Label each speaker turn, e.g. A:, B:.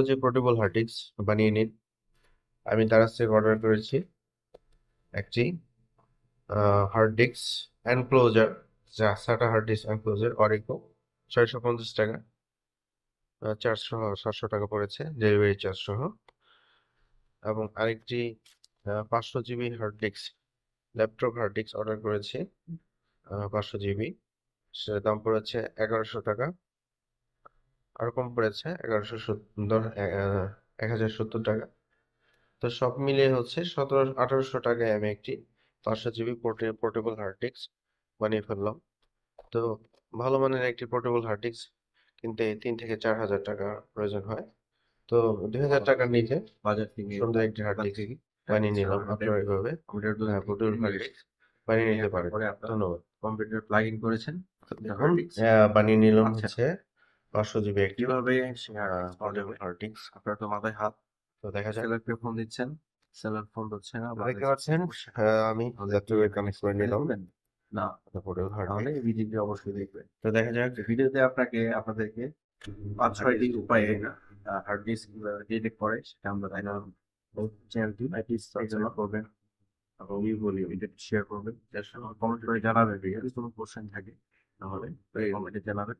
A: যে portable hard disk বানিয়ে নিন। আমি তার কাছ থেকে অর্ডার করেছি একটি হার্ড ডিস্ক এনক্লোজার, যা সাটা হার্ড ডিস্ক এনক্লোজার অরিকো, 650 টাকা, চার্জ সহ 700 টাকা পড়েছে, ডেলিভারি চার্জ সহ। এবং আরেকটি 500 GB hard disk, laptop hard disk order করেছি, 500 জিবি, সেটার দাম পড়েছে 1100 টাকা। আর কম পড়েছে 1070 টাকা। তো সব মিলিয়ে হচ্ছে 1700-1800 টাকায় আমি একটি 500 জিবি পোর্টেবল হার্ড ডিস্ক বানিয়ে ফেললাম। তো ভালো মানের একটি পোর্টেবল হার্ড ডিস্ক কিনতে 3 থেকে 4 হাজার টাকা প্রয়োজন হয়। তো 2000 টাকার নিচে
B: বাজার থেকে
A: সুন্দর একটি হার্ড
B: দোকান
A: ডিস্ক
B: থেকে
A: বানিয়ে নিলাম।
B: আমাদের
A: আপনারা এইভাবে
B: কম্পিউটার
A: পোর্টেবল হার্ড ডিস্ক বানিয়ে নিতে পারেন।
B: পরে আপনার
A: ধন্যবাদ।
B: কম্পিউটার প্লাগ ইন করেছেন
A: এখন বানিয়ে নিলাম
B: আচ্ছা,
A: হচ্ছে 500 জিবি একটি
B: কিভাবে সেই
A: পোর্টেবল হার্ড ডিস্ক।
B: আপনার তো মাথায় হাত,
A: তো দেখা যাক।
B: সেলারকে ফোন দিচ্ছেন, সেলার ফোন ধরছে না,
A: দেখতে পাচ্ছেন আমি ল্যাপটপে কানেক্ট করে নিলাম
B: না,
A: পোর্টেবল হার্ড
B: তাহলে
A: ডিস্ক।
B: ভিডিওটি অবশ্যই দেখবেন।
A: তো দেখা যাক।
B: ভিডিওতে আপনাদেরকে 5-6টি উপায়ে হার্ড ডিস্ক ডিটেক্ট করে সেটা আমরা দেখাবো। চ্যানেলটি সাবস্ক্রাইব করবেন এবং ভিডিওটি শেয়ার করবেন, কমেন্ট করে জানাবেন যদি কোনো কোশ্চেন থাকে, তাহলে কমেন্টে জানাবেন।